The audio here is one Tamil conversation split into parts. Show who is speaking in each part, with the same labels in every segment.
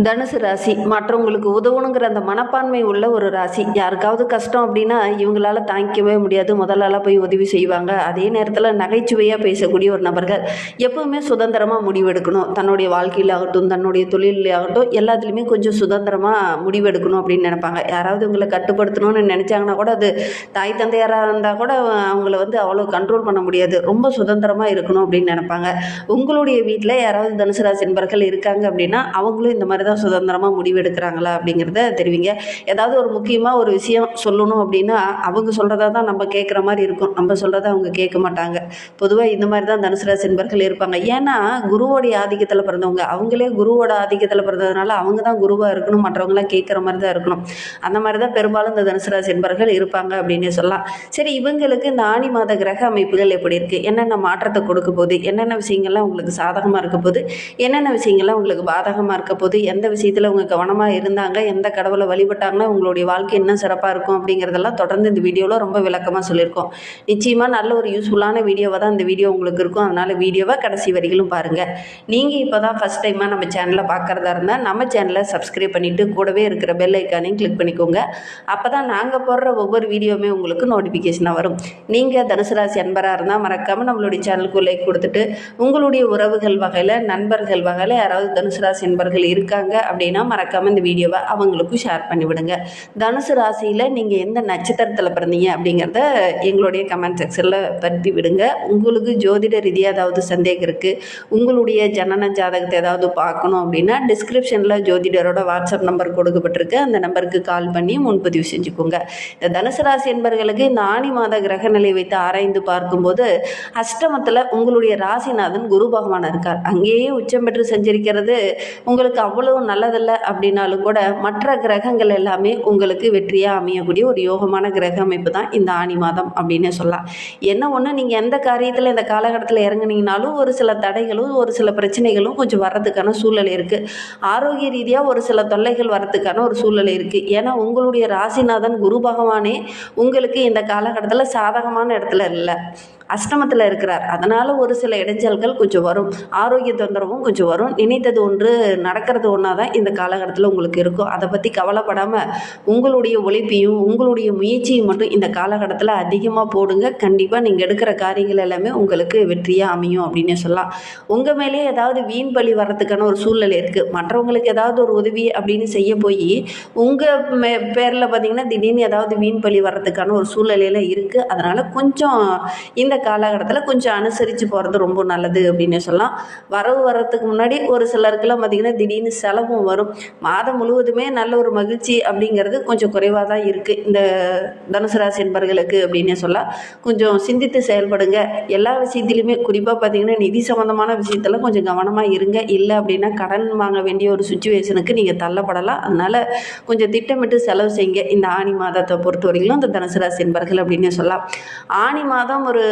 Speaker 1: தனுசு ராசி மற்றவங்களுக்கு உதவணுங்கிற அந்த மனப்பான்மை உள்ள ஒரு ராசி. யாருக்காவது கஷ்டம் அப்படின்னா இவங்களால தாங்கிக்கவே முடியாது, முதலாளாக போய் உதவி செய்வாங்க. அதே நேரத்தில் நகைச்சுவையாக பேசக்கூடிய ஒரு நபர்கள். எப்பவுமே சுதந்திரமாக முடிவெடுக்கணும். தன்னுடைய வாழ்க்கையில் ஆகட்டும், தன்னுடைய தொழிலே ஆகட்டும், எல்லாத்துலேயுமே கொஞ்சம் சுதந்திரமாக முடிவெடுக்கணும் அப்படின்னு நினைப்பாங்க. யாராவது இவங்களை கட்டுப்படுத்தணும்னு நினச்சாங்கன்னா கூட, அது தாய் தந்தையாராக இருந்தால் கூட அவங்கள அவ்வளோ கண்ட்ரோல் பண்ண முடியாது. ரொம்ப சுதந்திரமாக இருக்கணும் அப்படின்னு நினைப்பாங்க. உங்களுடைய வீட்டில் யாராவது தனுசு ராசி என்பர்கள் இருக்காங்க அப்படின்னா அவங்களும் இந்த மாதிரி தான் சுதந்திரமாக முடிவெடுக்கிறாங்களா அப்படிங்கிறத தெரிவிங்க. ஏதாவது ஒரு முக்கியமாக ஒரு விஷயம் சொல்லணும் அப்படின்னா அவங்க சொல்கிறதா தான் நம்ம கேட்குற மாதிரி இருக்கும், நம்ம சொல்கிறத அவங்க கேட்க மாட்டாங்க. பொதுவாக இந்த மாதிரி தான் தனுசு ராசி என்பர்கள் இருப்பாங்க. ஏன்னா குருவோடைய ஆதிக்கத்தில் பிறந்தவங்க, அவங்களே குருவோட ஆதிக்கத்தில் பிறந்ததுனால அவங்க தான் குருவாக இருக்கணும், மற்றவங்களாம் கேட்குற மாதிரி தான் இருக்கணும். அந்த மாதிரி தான் பெரும்பாலும் இந்த தனுசு ராசி என்பர்கள் இருப்பாங்க அப்படின்னு சொல்லலாம். சரி, இவங்களுக்கு இந்த ஆணி மாத கிரக அமைப்புகள் எப்படி இருக்குது, என்னென்ன மாற்றத்தை கொடுக்க போகுது, என்னென்ன விஷயங்கள்லாம் உங்களுக்கு சாதகமாக இருக்க போகுது, என்னென்ன விஷயங்கள்லாம் உங்களுக்கு பாதகமாக இருக்க போகுது, எந்த விஷயத்தில் அவங்க கவனமாக இருந்தாங்க, எந்த கடவுளை வழிபட்டாங்கன்னா உங்களுடைய வாழ்க்கை இன்னும் சிறப்பாக இருக்கும் அப்படிங்கிறதெல்லாம் தொடர்ந்து இந்த வீடியோவில் ரொம்ப விளக்கமாக சொல்லியிருக்கோம். நிச்சயமாக நல்ல ஒரு யூஸ்ஃபுல்லான வீடியோவாக தான் இந்த வீடியோ உங்களுக்கு இருக்கும். அதனால் வீடியோவை கடைசி வரையிலும் பாருங்கள். நீங்கள் இப்போ தான் ஃபஸ்ட் டைமாக நம்ம சேனலை பார்க்குறதா இருந்தால் நம்ம சேனலை சப்ஸ்கிரைப் பண்ணிவிட்டு கூடவே இருக்கிற பெல் ஐக்கானையும் கிளிக் பண்ணிக்கோங்க. அப்போ தான் நாங்கள் போடுற ஒவ்வொரு வீடியோவுமே உங்களுக்கு நோட்டிஃபிகேஷனாக வரும். நீங்கள் தனுசு ராசி அன்பராக இருந்தால் மறக்காமல் நம்மளுடைய சேனலுக்கு லைக் கொடுத்துட்டு, உங்களுடைய உறவுகள் வகையில், நண்பர்கள் வகையில் யாராவது தனுசு ராசி என்பர்கள் இருக்காங்க அப்படின்னா மறக்காமல் இந்த வீடியோவை அவங்களுக்கும் ஷேர் பண்ணிவிடுங்க. தனுசு ராசியில் நீங்கள் எந்த நட்சத்திரத்தில் பிறந்தீங்க அப்படிங்கிறத எங்களுடைய கமெண்ட் செக்ஷனில் பற்றி விடுங்க. உங்களுக்கு ஜோதிட ரீதியாக ஏதாவது சந்தேகம் இருக்குது, உங்களுடைய ஜனன ஜாதகத்தை ஏதாவது பார்க்கணும் அப்படின்னா டிஸ்கிரிப்ஷனில் ஜோதிடரோட வாட்ஸ்அப் நம்பர் கொடுக்கப்பட்டிருக்கு. அந்த நம்பருக்கு கால் பண்ணி முன்பதிவு செஞ்சுக்கோங்க. இந்த தனுசு ராசி என்பர்களுக்கு இந்த ஆணி மாத கிரக நிலை வைத்து ஆராய்ந்து பார்க்கும்போது அஷ்டமத்தில் உங்களுடைய ராசிநாதன் குரு பகவான் இருக்கார். அங்கேயே உச்சம் பெற்று செஞ்சிருக்கிறது உங்களுக்கு அவ்வளவு நல்லதில்லை அப்படின்னாலும் கூட மற்ற கிரகங்கள் எல்லாமே உங்களுக்கு வெற்றியாக அமையக்கூடிய ஒரு யோகமான கிரக அமைப்பு தான் இந்த ஆணி மாதம் அப்படின்னு சொல்லலாம். என்ன ஒன்று, நீங்கள் எந்த காரியத்தில் இந்த காலகட்டத்தில் இறங்குனீங்கனாலும் ஒரு சில தடைகளும் ஒரு சில பிரச்சனைகளும் கொஞ்சம் வர்றதுக்கான சூழ்நிலை இருக்குது. ஆரோக்கிய ரீதியாக ஒரு சில தொல்லைகள் வர்றதுக்கான ஒரு சூழ்நிலை இருக்குது. ஏன்னா உங்களுடைய ராசிநாதன் குரு பகவானே உங்களுக்கு இந்த காலகட்டத்தில் சாதகமான இடத்துல இல்லை, அஷ்டமத்தில் இருக்கிறார். அதனால் ஒரு சில இடைஞ்சல்கள் கொஞ்சம் வரும், ஆரோக்கிய தொந்தரவும் கொஞ்சம் வரும். நினைத்தது ஒன்று நடக்கிறது ஒன்றா தான் இந்த காலகட்டத்தில் உங்களுக்கு இருக்கும். அதை பற்றி கவலைப்படாமல் உங்களுடைய உழைப்பையும் உங்களுடைய முயற்சியும் மட்டும் இந்த காலகட்டத்தில் அதிகமாக போடுங்க. கண்டிப்பாக நீங்கள் எடுக்கிற காரியங்கள் எல்லாமே உங்களுக்கு வெற்றியாக அமையும் அப்படின்னு சொல்லலாம். உங்கள் மேலே ஏதாவது வீண் பழி வர்றதுக்கான ஒரு சூழ்நிலை இருக்குது. மற்றவங்களுக்கு ஏதாவது ஒரு உதவி அப்படின்னு செய்ய போய் உங்கள் பேரில் பார்த்திங்கன்னா திடீர்னு ஏதாவது வீண் பழி வர்றதுக்கான ஒரு சூழ்நிலையில் இருக்குது. அதனால் கொஞ்சம் இந்த காலகட்டத்தில் கொஞ்சம் அனுசரித்து போகிறது ரொம்ப நல்லது அப்படின்னு சொல்லலாம். வரவு வர்றதுக்கு முன்னாடி ஒரு சிலருக்குலாம் பார்த்திங்கன்னா திடீர்னு செலவும் வரும். மாதம் முழுவதுமே நல்ல ஒரு மகிழ்ச்சி அப்படிங்கிறது கொஞ்சம் குறைவாக தான் இருக்குது இந்த தனுசு ராசி என்பர்களுக்கு அப்படின்னு சொல்லலாம். கொஞ்சம் சிந்தித்து செயல்படுங்க. எல்லா விஷயத்திலுமே குறிப்பாக பார்த்திங்கன்னா நிதி சம்மந்தமான விஷயத்தில் கொஞ்சம் கவனமாக இருங்க. இல்லை அப்படின்னா கடன் வாங்க வேண்டிய ஒரு சுச்சுவேஷனுக்கு நீங்கள் தள்ளப்படலாம். அதனால் கொஞ்சம் திட்டமிட்டு செலவு செய்யுங்க இந்த ஆணி மாதத்தை பொறுத்த வரைக்கும் இந்த தனுசு ராசி என்பர்கள் அப்படின்னு சொல்லலாம். ஆணி மாதம் ஒரு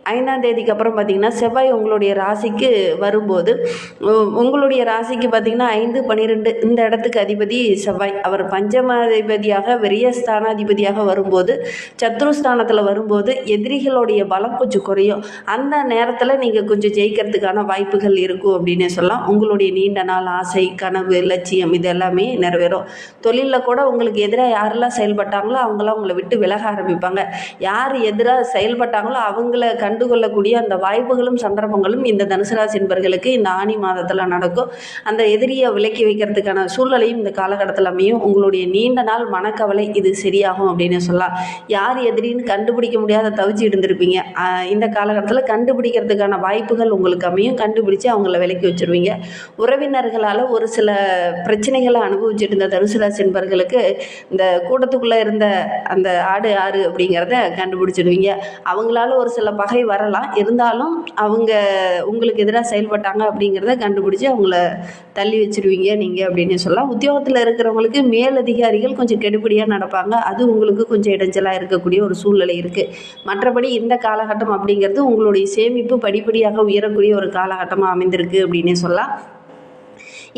Speaker 1: 5ஆம் தேதிக்கு அப்புறம் பார்த்திங்கன்னா செவ்வாய் உங்களுடைய ராசிக்கு வரும்போது, உங்களுடைய ராசிக்கு பார்த்திங்கன்னா 5, 12 இந்த இடத்துக்கு அதிபதி செவ்வாய். அவர் பஞ்சமாதிபதியாக விரயஸ்தானாதிபதியாக வரும்போது, சத்ருஸ்தானத்தில் வரும்போது எதிரிகளுடைய பலம் கொஞ்சம் குறையும். அந்த நேரத்தில் நீங்கள் கொஞ்சம் ஜெயிக்கிறதுக்கான வாய்ப்புகள் இருக்கும் அப்படின்னு சொல்லலாம். உங்களுடைய நீண்ட நாள் ஆசை, கனவு, லட்சியம் இது எல்லாமே நிறைவேறும். தொழிலில் கூட உங்களுக்கு எதிராக யாரெல்லாம் செயல்பட்டாங்களோ அவங்களாம் உங்களை விட்டு விலக ஆரம்பிப்பாங்க. யார் எதிராக செயல்பட்டாங்களோ அவங்கள கண்டுகொள்ளக்கூடிய அந்த வாய்ப்புகளும் சந்தர்ப்பங்களும் இந்த தனுசு ராசி என்பர்களுக்கு இந்த ஆணி மாதத்தில் நடக்கும். அந்த எதிரியை விலக்கி வைக்கிறதுக்கான சூழ்நிலையும் இந்த காலகட்டத்தில் அமையும். உங்களுடைய நீண்ட நாள் மனக்கவலை இது சரியாகும் அப்படின்னு சொல்லலாம். யார் எதிரின்னு கண்டுபிடிக்க முடியாத தவிச்சு இருந்திருப்பீங்க, இந்த காலகட்டத்தில் கண்டுபிடிக்கிறதுக்கான வாய்ப்புகள் உங்களுக்கு அமையும். கண்டுபிடிச்சு அவங்கள விலக்கி வச்சுருவீங்க. உறவினர்களால் ஒரு சில பிரச்சனைகளை அனுபவிச்சுட்டு இருந்த தனுசு ராசி என்பர்களுக்கு இந்த கூட்டத்துக்குள்ளே இருந்த அந்த ஆடு யாரு அப்படிங்கிறத கண்டுபிடிச்சிடுவீங்க. அவங்களால ஒரு சில பகை வரலாம், இருந்தாலும் அவங்க உங்களுக்கு எதிராக செயல்பட்டாங்க அப்படிங்கிறத கண்டுபிடிச்சி அவங்கள தள்ளி வச்சுருவீங்க நீங்கள் அப்படின்னு சொல்லலாம். உத்தியோகத்தில் இருக்கிறவங்களுக்கு மேலதிகாரிகள் கொஞ்சம் கெடுபடியாக நடப்பாங்க. அது உங்களுக்கு கொஞ்சம் இடைஞ்சலாக இருக்கக்கூடிய ஒரு சூழ்நிலை இருக்குது. மற்றபடி இந்த காலகட்டம் அப்படிங்கிறது உங்களுடைய சேமிப்பு படிப்படியாக உயரக்கூடிய ஒரு காலகட்டமாக அமைந்திருக்கு அப்படின்னு சொல்லலாம்.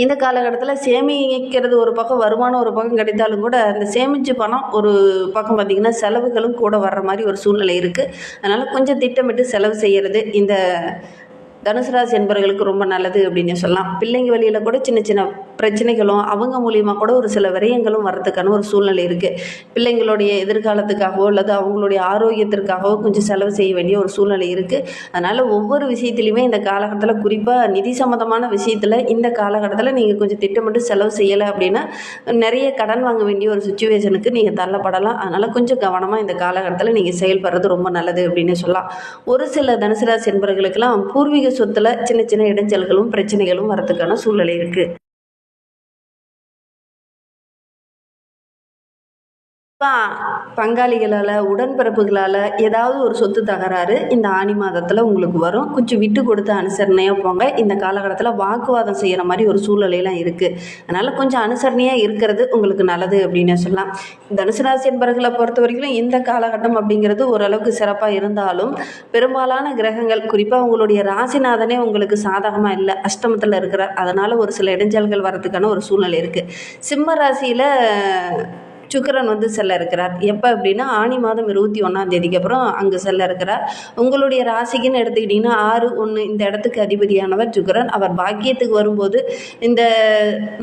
Speaker 1: இந்த காலகட்டத்தில் சேமிக்கிறது ஒரு பக்கம், வருமானம் ஒரு பக்கம் கிடைத்தாலும் கூட அந்த சேமித்த பணம் ஒரு பக்கம் பார்த்திங்கன்னா செலவுகளும் கூட வர்ற மாதிரி ஒரு சூழ்நிலை இருக்குது. அதனால் கொஞ்சம் திட்டமிட்டு செலவு செய்கிறது இந்த தனுசு ராசி என்பவர்களுக்கு ரொம்ப நல்லது அப்படின்னு சொல்லலாம். பிள்ளைங்க வழியில் கூட சின்ன சின்ன பிரச்சனைகளும் அவங்க மூலியமாக கூட ஒரு சில விரயங்களும் வரதுக்கான ஒரு சூழ்நிலை இருக்குது. பிள்ளைங்களுடைய எதிர்காலத்துக்காகவோ அல்லது அவங்களுடைய ஆரோக்கியத்திற்காகவோ கொஞ்சம் செலவு செய்ய வேண்டிய ஒரு சூழ்நிலை இருக்குது. அதனால் ஒவ்வொரு விஷயத்துலையுமே இந்த காலகட்டத்தில், குறிப்பாக நிதி சம்மந்தமான விஷயத்தில் இந்த காலகட்டத்தில் நீங்கள் கொஞ்சம் திட்டமிட்டு செலவு செய்யலை அப்படின்னா நிறைய கடன் வாங்க வேண்டிய ஒரு சுச்சுவேஷனுக்கு நீங்கள் தள்ளப்படலாம். அதனால் கொஞ்சம் கவனமாக இந்த காலகட்டத்தில் நீங்கள் செயல்படுறது ரொம்ப நல்லது அப்படின்னு சொல்லலாம். ஒரு சில தனுசு ராசி என்பவர்களுக்கெல்லாம் பூர்வீக சொத்துல சின்ன சின்ன இடைஞ்சல்களும் பிரச்சனைகளும் வரதுக்கான சூழ்நிலை இருக்கு. பங்காளிகளால், உடன்பிறப்புகளால் ஏதாவது ஒரு சொத்து தகராறு இந்த ஆனி மாதத்தில் உங்களுக்கு வரும். கொஞ்சம் விட்டு கொடுத்து அனுசரணையாக போங்க. இந்த காலகட்டத்தில் வாக்குவாதம் செய்கிற மாதிரி ஒரு சூழ்நிலையெல்லாம் இருக்குது. அதனால் கொஞ்சம் அனுசரணையாக இருக்கிறது உங்களுக்கு நல்லது அப்படின்னு சொல்லலாம். தனுசு ராசி என்பவர்களை பொறுத்த வரைக்கும் இந்த காலகட்டம் அப்படிங்கிறது ஓரளவுக்கு சிறப்பாக இருந்தாலும், பெரும்பாலான கிரகங்கள், குறிப்பாக உங்களுடைய ராசிநாதனே உங்களுக்கு சாதகமாக இல்லை, அஷ்டமத்தில் இருக்கிறார். அதனால் ஒரு சில இடைஞ்சல்கள் வரதுக்கான ஒரு சூழ்நிலை இருக்குது. சிம்ம ராசியில் சுக்கிரன் செல்ல இருக்கிறார். எப்போ அப்படின்னா ஆனி மாதம் 21 அப்புறம் அங்கே செல்ல இருக்கிறார். உங்களுடைய ராசிக்குன்னு எடுத்துக்கிட்டிங்கன்னா 6-1 இந்த இடத்துக்கு அதிபதியானவர் சுக்கிரன். அவர் பாக்கியத்துக்கு வரும்போது இந்த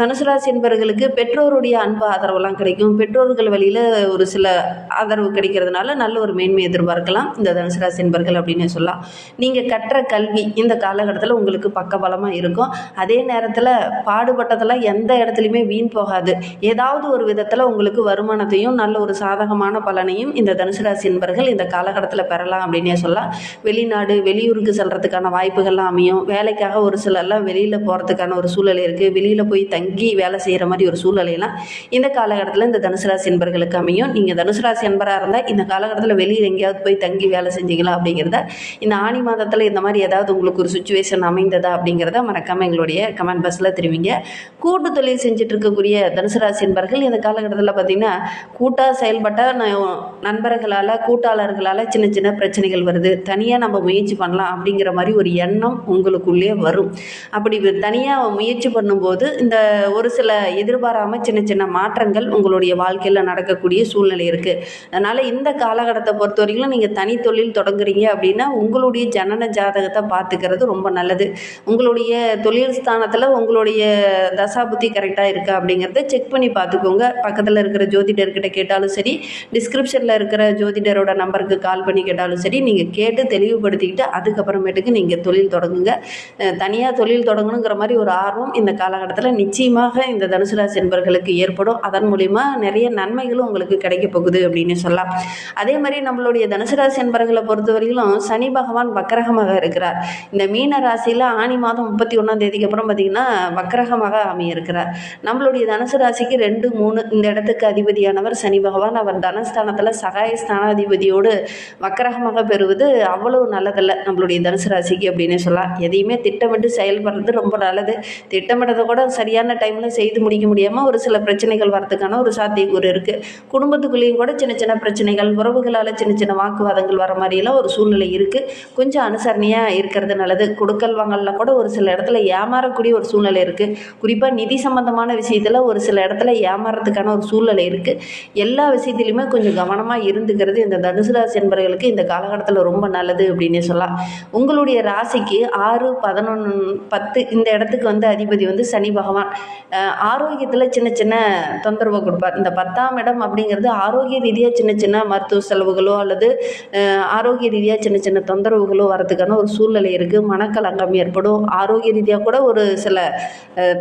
Speaker 1: தனுசு ராசி என்பவர்களுக்கு பெற்றோருடைய அன்பு ஆதரவெல்லாம் கிடைக்கும். பெற்றோர்கள் வழியில் ஒரு சில ஆதரவு கிடைக்கிறதுனால நல்ல ஒரு மேன்மை எதிர்பார்க்கலாம் இந்த தனுசு ராசி என்பவர்கள் அப்படின்னு சொல்லலாம். நீங்கள் கற்ற கல்வி இந்த காலகட்டத்தில் உங்களுக்கு பக்கபலமாக இருக்கும். அதே நேரத்தில் பாடுபட்டதெல்லாம் எந்த இடத்துலையுமே வீண் போகாது. ஏதாவது ஒரு விதத்தில் உங்களுக்கு வருமானத்தையும் நல்ல ஒரு சாதகமான பலனையும் இந்த தனுசு ராசி என்பவர்கள் இந்த காலகட்டத்தில் பெறலாம் அப்படின்னே சொல்லலாம். வெளிநாடு, வெளியூருக்கு செல்றதுக்கான வாய்ப்புகள்லாம் அமையும். வேலைக்காக ஒரு சிலர்லாம் வெளியில் போகிறதுக்கான ஒரு சூழ்நிலை இருக்குது. வெளியில் போய் தங்கி வேலை செய்கிற மாதிரி ஒரு சூழ்நிலையெல்லாம் இந்த காலகட்டத்தில் இந்த தனுசு ராசி என்பவர்களுக்கு அமையும். நீங்கள் தனுசு ராசி என்பவராக இருந்தால் இந்த காலகட்டத்தில் வெளியில் எங்கேயாவது போய் தங்கி வேலை செஞ்சீங்களா அப்படிங்கிறத, இந்த ஆனி மாதத்தில் இந்த மாதிரி ஏதாவது உங்களுக்கு ஒரு சுச்சுவேஷன் அமைந்ததா அப்படிங்கிறத மறக்காமல் எங்களுடைய கமெண்ட் பாக்ஸில் தெரிவிங்க. கூட்டு தொழில் செஞ்சுட்டு இருக்கக்கூடிய தனுசு ராசி என்பவர்கள் இந்த காலகட்டத்தில் பார்த்திங்கன்னா கூட்டாக செயல்பட்ட நண்பர்களால், கூட்டாளர்களால் சின்ன சின்ன பிரச்சனைகள் வருது. தனியாக நம்ம முயற்சி பண்ணலாம் அப்படிங்கிற மாதிரி ஒரு எண்ணம் உங்களுக்குள்ளே வரும். அப்படி தனியாக முயற்சி பண்ணும்போது இந்த ஒரு சில எதிர்பாராமல் சின்ன சின்ன மாற்றங்கள் உங்களுடைய வாழ்க்கையில் நடக்கக்கூடிய சூழ்நிலை இருக்குது. அதனால் இந்த காலகட்டத்தை பொறுத்த வரைக்கும் நீங்கள் தனி தொழில் தொடங்குறீங்க அப்படின்னா உங்களுடைய ஜனன ஜாதகத்தை பார்த்துக்கிறது ரொம்ப நல்லது. உங்களுடைய தொழில் ஸ்தானத்தில் உங்களுடைய தசாபுத்தி கரெக்டாக இருக்கா அப்படிங்கிறத செக் பண்ணி பார்த்துக்கோங்க. பக்கத்தில் இருக்கிற ஜோதிடர்கிட்ட கேட்டாலும் சரி, டிஸ்கிரிப்ஷனில் இருக்கிற ஜோதிடரோட நம்பருக்கு கால் பண்ணி கேட்டாலும் சரி, நீங்கள் கேட்டு தெளிவுபடுத்திக்கிட்டு அதுக்கப்புறமேட்டுக்கு நீங்கள் தொழில் தொடங்குங்க. தனியாக தொழில் தொடங்கணுங்கிற மாதிரி ஒரு ஆர்வம் இந்த காலகட்டத்தில் நிச்சயமாக இந்த தனுசு ராசி என்பவர்களுக்கு ஏற்படும். அதன் மூலிமா நிறைய நன்மைகளும் உங்களுக்கு கிடைக்க போகுது அப்படின்னு சொல்லலாம். அதே மாதிரி நம்மளுடைய தனுசு ராசி என்பவர்களை பொறுத்தவரையிலும் சனி பகவான் வக்கரகமாக இருக்கிறார். இந்த மீன ராசியில் ஆனி மாதம் 31 அப்புறம் பார்த்திங்கன்னா வக்கரகமாக அமையிருக்கிறார். நம்மளுடைய தனுசு ராசிக்கு 2-3 இந்த இடத்துக்கு அதிபதியானவர் சனி பகவான். அவர் தனஸ்தானத்தில் சகாய ஸ்தானாதிபதியோடு வக்கரகமாக பெறுவது அவ்வளவு நல்லதல்ல நம்மளுடைய தனுசு ராசிக்கு அப்படின்னு சொல்லலாம். எதையுமே திட்டமிட்டு செயல்படுறது ரொம்ப நல்லது. திட்டமிட்டதை கூட சரியான டைமில் செய்து முடிக்க முடியாமல் ஒரு சில பிரச்சனைகள் வரதுக்கான ஒரு சாத்தியக்கூறு இருக்குது. குடும்பத்துக்குள்ளேயும் கூட சின்ன சின்ன பிரச்சனைகள், உறவுகளால் சின்ன சின்ன வாக்குவாதங்கள் வர மாதிரியெல்லாம் ஒரு சூழ்நிலை இருக்குது. கொஞ்சம் அனுசரணையாக இருக்கிறது நல்லது. கொடுக்கல் வாங்கலில் கூட ஒரு சில இடத்துல ஏமாறக்கூடிய ஒரு சூழ்நிலை இருக்குது. குறிப்பாக நிதி சம்பந்தமான விஷயத்தில் ஒரு சில இடத்துல ஏமாறதுக்கான ஒரு சூழ்நிலை இருக்குது. எல்லா விஷயத்திலையுமே கொஞ்சம் கவனமாக இருந்துக்கிறது இந்த தனுசு ராசி என்பவர்களுக்கு இந்த காலகட்டத்தில் ரொம்ப நல்லது அப்படின்னு சொல்லலாம். உங்களுடைய ராசிக்கு 6, 11, 10 இந்த இடத்துக்கு அதிபதி சனி பகவான். ஆரோக்கியத்தில் சின்ன சின்ன தொந்தரவு கொடுப்பார். இந்த 10ஆம் இடம் அப்படிங்கிறது ஆரோக்கிய ரீதியாக சின்ன சின்ன மருத்துவ செலவுகளோ அல்லது ஆரோக்கிய ரீதியாக சின்ன சின்ன தொந்தரவுகளோ வரதுக்கான ஒரு சூழ்நிலை இருக்குது. மனக்கலங்கம் ஏற்படும். ஆரோக்கிய ரீதியாக கூட ஒரு சில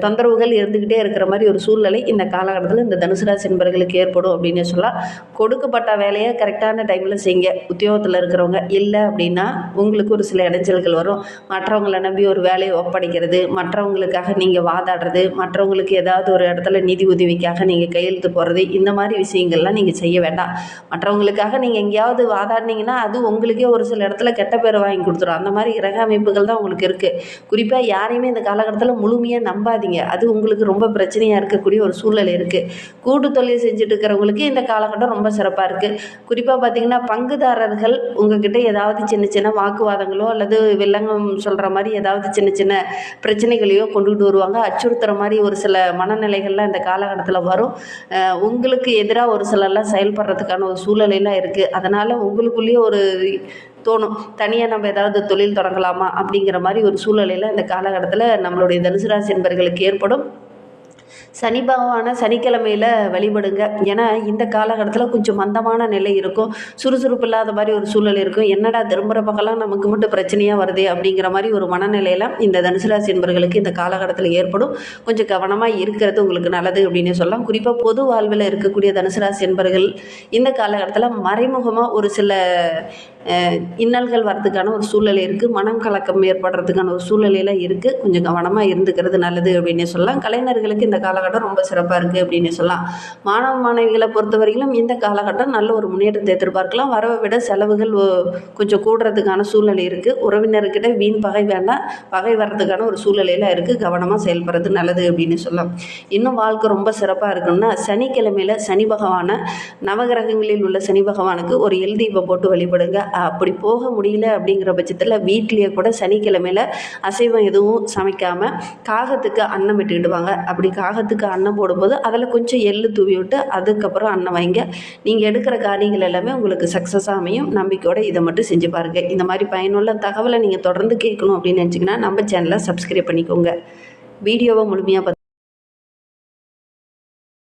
Speaker 1: தொந்தரவுகள் இருந்துக்கிட்டே இருக்கிற மாதிரி ஒரு சூழ்நிலை இந்த காலகட்டத்தில் இந்த தனுசு ராசி என்பவர்களுக்கு ஏற்படும் அப்படின்னு சொல்லலாம். கொடுக்கப்பட்ட வேலையை கரெக்டான டைமில் செய்யுங்க. உத்தியோகத்தில் இருக்கிறவங்க இல்லை அப்படின்னா உங்களுக்கு ஒரு சில இடைஞ்சல்கள் வரும். மற்றவங்களை நம்பி ஒரு வேலையை ஒப்படைக்கிறது, மற்றவங்களுக்காக நீங்கள் வாதாடுறது, மற்றவங்களுக்கு ஏதாவது ஒரு இடத்துல நிதி உதவிக்காக நீங்கள் கையெழுத்து போடுறது, இந்த மாதிரி விஷயங்கள்லாம் நீங்கள் செய்ய வேண்டாம். மற்றவங்களுக்காக நீங்கள் எங்கேயாவது வாதாடினீங்கன்னா அது உங்களுக்கே ஒரு சில இடத்துல கெட்ட பேர் வாங்கி கொடுத்துரும். அந்த மாதிரி கிரக அமைப்புகள் தான் உங்களுக்கு இருக்குது. குறிப்பாக யாரையுமே இந்த காலகட்டத்தில் முழுமையாக நம்பாதீங்க. அது உங்களுக்கு ரொம்ப பிரச்சனையாக இருக்கக்கூடிய ஒரு சூழ்நிலை இருக்குது. கூட்டு தொழில் செஞ்சுட்டு இருக்கிறவங்களுக்கு இந்த காலகட்டம் ரொம்ப சிறப்பாக இருக்குது. குறிப்பாக பார்த்திங்கன்னா பங்குதாரர்கள் உங்ககிட்ட ஏதாவது சின்ன சின்ன வாக்குவாதங்களோ அல்லது வில்லங்கம் சொல்கிற மாதிரி ஏதாவது சின்ன சின்ன பிரச்சனைகளையோ கொண்டுகிட்டு வருவாங்க. அச்சுறுத்துகிற மாதிரி ஒரு சில மனநிலைகள்லாம் இந்த காலகட்டத்தில் வரும். உங்களுக்கு எதிராக ஒரு சிலர்லாம் செயல்படுறதுக்கான ஒரு சூழ்நிலையெல்லாம் இருக்குது. அதனால் உங்களுக்குள்ளேயே ஒரு தோணும், தனியாக நம்ம ஏதாவது தொழில் தொடங்கலாமா அப்படிங்கிற மாதிரி ஒரு சூழ்நிலையில் இந்த காலகட்டத்தில் நம்மளுடைய தனுசு ராசி என்பர்களுக்கு ஏற்படும். சனி பகவானை சனிக்கிழமையில் வழிபடுங்க. ஏன்னா இந்த காலகட்டத்தில் கொஞ்சம் மந்தமான நிலை இருக்கும், சுறுசுறுப்பு இல்லாத மாதிரி ஒரு சூழல் இருக்கும். என்னடா திரும்புகிற பக்கம்லாம் நமக்கு மட்டும் பிரச்சனையாக வருது அப்படிங்கிற மாதிரி ஒரு மனநிலையில் இந்த தனுசு ராசி என்பவர்களுக்கு இந்த காலகட்டத்தில் ஏற்படும். கொஞ்சம் கவனமாக இருக்கிறது உங்களுக்கு நல்லது அப்படின்னு சொல்லலாம். குறிப்பாக பொது வாழ்வில் இருக்கக்கூடிய தனுசு ராசி என்பவர்கள் இந்த காலகட்டத்தில் மறைமுகமாக ஒரு சில இன்னல்கள் வர்றதுக்கான ஒரு சூழ்நிலை இருக்குது. மனம் கலக்கம் ஏற்படுறதுக்கான ஒரு சூழ்நிலையில் இருக்குது. கொஞ்சம் கவனமாக இருந்துக்கிறது நல்லது அப்படின்னு சொல்லலாம். கலைஞர்களுக்கு இந்த காலகட்டம் ரொம்ப சிறப்பாக இருக்குது அப்படின்னு சொல்லலாம். மாணவ மாணவிகளை பொறுத்தவரையிலும் இந்த காலகட்டம் நல்ல ஒரு முன்னேற்றத்தை எதிர்பார்க்கலாம். வரவை விட செலவுகள் கொஞ்சம் கூடுறதுக்கான சூழ்நிலை இருக்குது. உறவினர்கிட்ட வீண் பகை வேண்டாம், பகை வர்றதுக்கான ஒரு சூழ்நிலையில் இருக்குது. கவனமாக செயல்படுறது நல்லது அப்படின்னு சொல்லலாம். இன்னும் வாழ்க்கை ரொம்ப சிறப்பாக இருக்குன்னா சனிக்கிழமையில் சனி பகவானை, நவகிரகங்களில் உள்ள சனி பகவானுக்கு ஒரு எல் தீபம் போட்டு வழிபடுங்க. அப்படி போக முடியல அப்படிங்கிற பட்சத்தில் வீட்லேயே கூட சனிக்கிழமையில் அசைவம் எதுவும் சமைக்காமல் காகத்துக்கு அன்னம் விட்டுக்கிடுவாங்க. அப்படி காகத்துக்கு அன்னம் போடும்போது அதில் கொஞ்சம் எள்ளு தூவி விட்டு அதுக்கப்புறம் அன்னம் வைங்க. நீங்கள் எடுக்கிற காரியங்கள் எல்லாமே உங்களுக்கு சக்ஸஸாக அமையும். நம்பிக்கையோடு இதை மட்டும் செஞ்சு பாருங்கள். இந்த மாதிரி பயனுள்ள தகவலை நீங்கள் தொடர்ந்து கேட்கணும் அப்படின்னு நினச்சிங்கன்னா நம்ம சேனலை சப்ஸ்கிரைப் பண்ணிக்கோங்க. வீடியோவை முழுமையாக